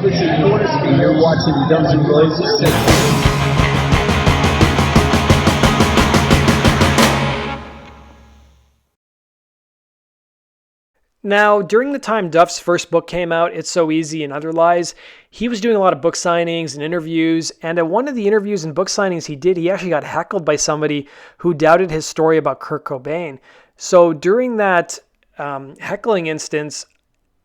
Explicit, you want us to be here watching Dumbs and Blazers. Now, during the time Duff's first book came out, It's So Easy and Other Lies, he was doing a lot of book signings and interviews, and at one of the interviews and book signings he did, he actually got heckled by somebody who doubted his story about Kurt Cobain. So during that heckling instance,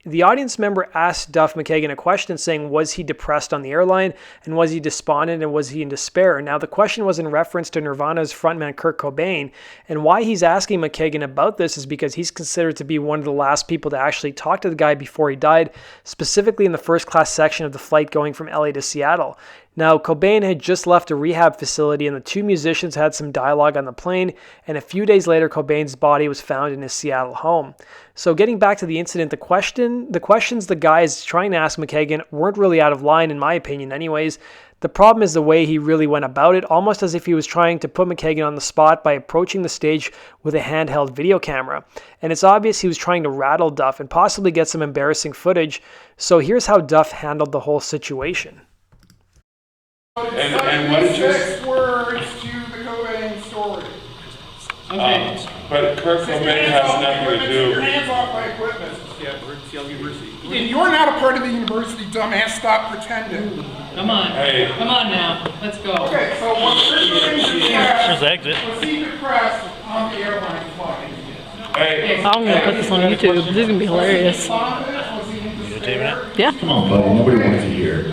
the audience member asked Duff McKagan a question saying, was he depressed on the airline, and was he despondent, and was he in despair? Now, the question was in reference to Nirvana's frontman Kurt Cobain, and why he's asking McKagan about this is because he's considered to be one of the last people to actually talk to the guy before he died, specifically in the first class section of the flight going from LA to Seattle. Now, Cobain had just left a rehab facility and the two musicians had some dialogue on the plane, and a few days later, Cobain's body was found in his Seattle home. So getting back to the incident, the questions the guy is trying to ask McKagan weren't really out of line, in my opinion anyways. The problem is the way he really went about it, almost as if he was trying to put McKagan on the spot by approaching the stage with a handheld video camera. And it's obvious he was trying to rattle Duff and possibly get some embarrassing footage. So here's how Duff handled the whole situation. And what did you say? 6 words to the Cobain story. Okay. But Kurt Cobain has nothing to do. Your hands off my equipment. Yeah, we're at Yale University. And you're not a part of the university, dumbass. Stop pretending. Come on. Hey. Come on now. Let's go. Okay, so what Kurt Cobain There's exit. was secret press on the airline flight. Hey. I'm gonna put this on YouTube. This is gonna be hilarious. Yeah. Come on, buddy. Nobody wants to hear.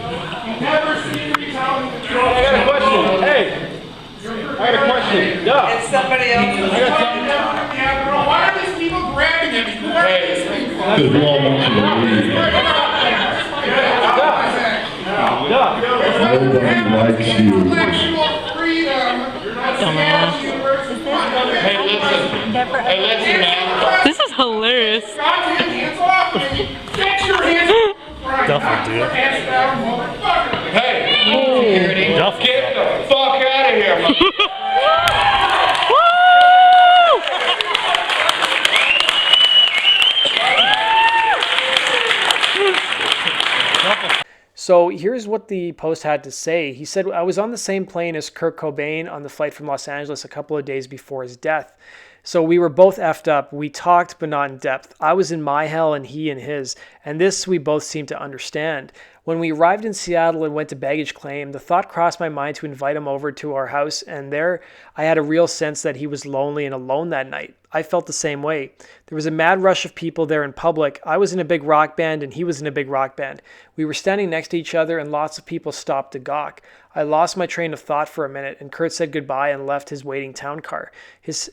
Never seen retaliation. I got a question. Hey. I got a question. Duff. It's somebody else. Why are these people grabbing at me? Who are these people? Because we all want you to leave. Nobody likes you. Intellectual freedom. Hey, listen. Hey, listen, man. This is hilarious. Goddamn hands off me. Get your hands off. Duff, dude. Hey. Duff. Get the fuck out of here, man. So here's what the Post had to say. He said, I was on the same plane as Kurt Cobain on the flight from Los Angeles a couple of days before his death. So we were both effed up. We talked, but not in depth. I was in my hell and he in his. And this we both seemed to understand. When we arrived in Seattle and went to baggage claim, the thought crossed my mind to invite him over to our house. And there I had a real sense that he was lonely and alone that night. I felt the same way. There was a mad rush of people there in public. I was in a big rock band and he was in a big rock band. We were standing next to each other and lots of people stopped to gawk. I lost my train of thought for a minute and Kurt said goodbye and left his waiting town car. His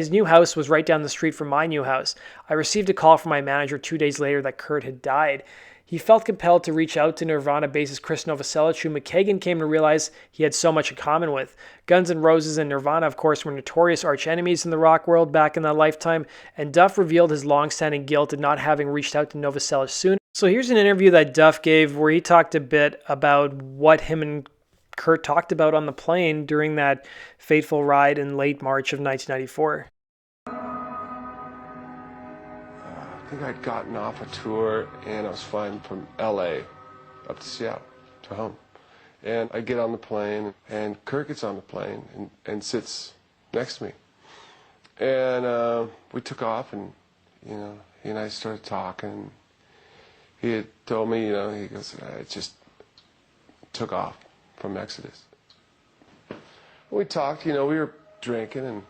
new house was right down the street from my new house. I received a call from my manager 2 days later that Kurt had died. He felt compelled to reach out to Nirvana bassist Chris Novoselic, who McKagan came to realize he had so much in common with. Guns N' Roses and Nirvana, of course, were notorious arch enemies in the rock world back in that lifetime, and Duff revealed his long-standing guilt at not having reached out to Novoselic sooner. So here's an interview that Duff gave where he talked a bit about what him and Kurt talked about on the plane during that fateful ride in late March of 1994. I think I'd gotten off a tour and I was flying from LA up to Seattle to home. And I get on the plane and Kurt gets on the plane and sits next to me. And we took off and, he and I started talking. He had told me, he goes, I just took off from Exodus. We talked, we were drinking and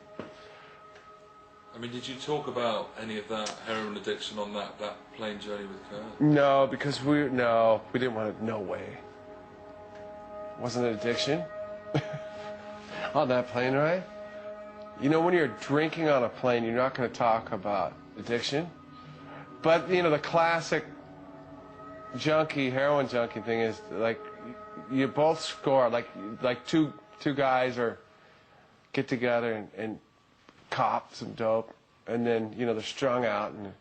Did you talk about any of that heroin addiction on that plane journey with Kurt? No, because we didn't want to, no way. It wasn't an addiction on that plane ride. When you're drinking on a plane, you're not going to talk about addiction. But, the classic heroin junkie thing is, like, you both score, like two guys get together and cop some dope, and then they're strung out, and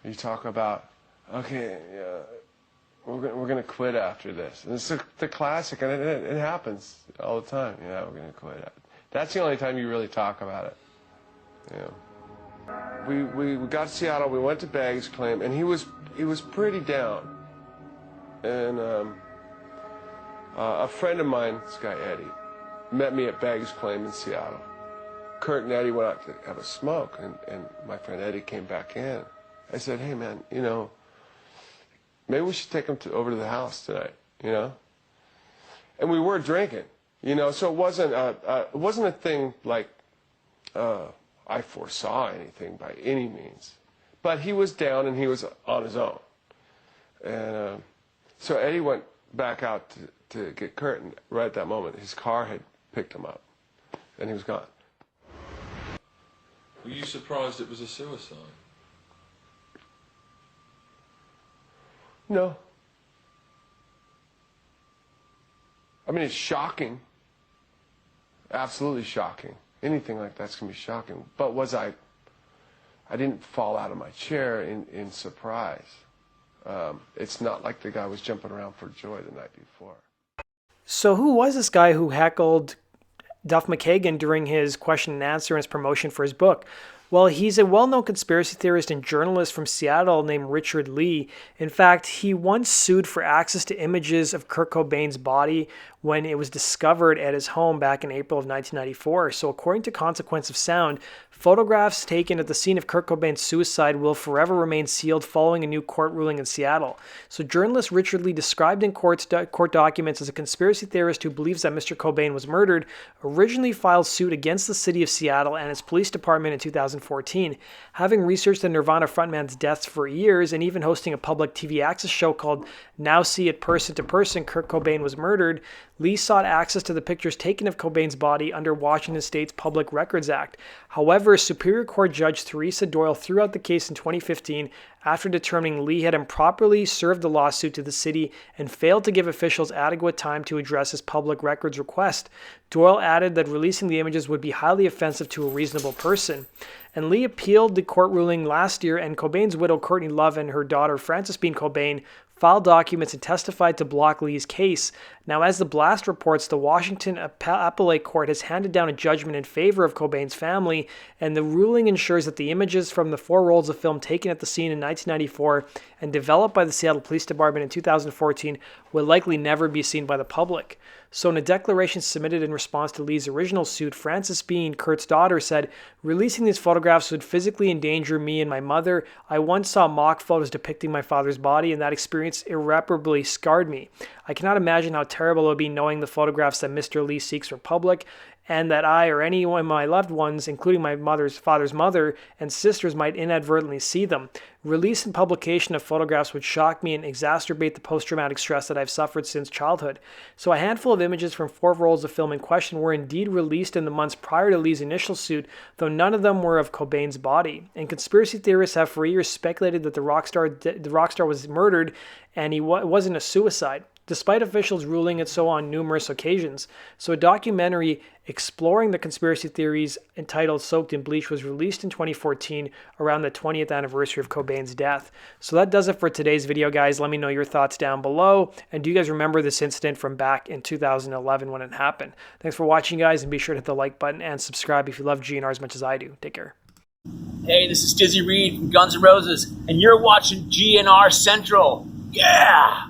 you talk about, okay, we're gonna quit after this, and it's the classic, and it happens all the time. We're gonna quit. That's the only time you really talk about it. We got to Seattle. We went to baggage claim, and he was pretty down. And a friend of mine, this guy Eddie, met me at Baggage Claim in Seattle. Kurt and Eddie went out to have a smoke, and my friend Eddie came back in. I said, hey man, you know, maybe we should take him over to the house tonight, you know? And we were drinking, you know, so it wasn't a thing like I foresaw anything by any means. But he was down and he was on his own. And so Eddie went back out to get Kurt, and right at that moment, his car had picked him up, and he was gone. Were you surprised it was a suicide? No. I mean, it's shocking. Absolutely shocking. Anything like that's going to be shocking. But I didn't fall out of my chair in surprise. It's not like the guy was jumping around for joy the night before. So who was this guy who heckled Duff McKagan during his question and answer and his promotion for his book? Well, he's a well-known conspiracy theorist and journalist from Seattle named Richard Lee. In fact, he once sued for access to images of Kurt Cobain's body when it was discovered at his home back in April of 1994. So according to Consequence of Sound, photographs taken at the scene of Kurt Cobain's suicide will forever remain sealed following a new court ruling in Seattle. So journalist Richard Lee, described in court documents as a conspiracy theorist who believes that Mr. Cobain was murdered, originally filed suit against the city of Seattle and its police department in 2014. Having researched the Nirvana frontman's deaths for years and even hosting a public TV access show called Now See It Person to Person, Kurt Cobain Was Murdered, Lee sought access to the pictures taken of Cobain's body under Washington State's Public Records Act. However, Superior Court Judge Theresa Doyle threw out the case in 2015 after determining Lee had improperly served the lawsuit to the city and failed to give officials adequate time to address his public records request. Doyle added that releasing the images would be highly offensive to a reasonable person. And Lee appealed the court ruling last year, and Cobain's widow Courtney Love and her daughter Frances Bean Cobain filed documents and testified to block Lee's case. Now, as the Blast reports, the Washington Appellate Court has handed down a judgment in favor of Cobain's family, and the ruling ensures that the images from the 4 rolls of film taken at the scene in 1994 and developed by the Seattle Police Department in 2014 will likely never be seen by the public. So in a declaration submitted in response to Lee's original suit, Frances Bean, Kurt's daughter, said, "Releasing these photographs would physically endanger me and my mother. I once saw mock photos depicting my father's body, and that experience irreparably scarred me. I cannot imagine how terrible it would be knowing the photographs that Mr. Lee seeks for public, and that I or any of my loved ones, including my father's mother and sisters, might inadvertently see them. Release and publication of photographs would shock me and exacerbate the post-traumatic stress that I've suffered since childhood." So a handful of images from 4 rolls of film in question were indeed released in the months prior to Lee's initial suit, though none of them were of Cobain's body. And conspiracy theorists have for years speculated that the rock star was murdered and it wasn't a suicide, despite officials ruling it so on numerous occasions. So a documentary exploring the conspiracy theories entitled Soaked in Bleach was released in 2014 around the 20th anniversary of Cobain's death. So that does it for today's video, guys. Let me know your thoughts down below. And do you guys remember this incident from back in 2011 when it happened? Thanks for watching, guys, and be sure to hit the like button and subscribe if you love GNR as much as I do. Take care. Hey, this is Dizzy Reed from Guns N' Roses, and you're watching GNR Central. Yeah!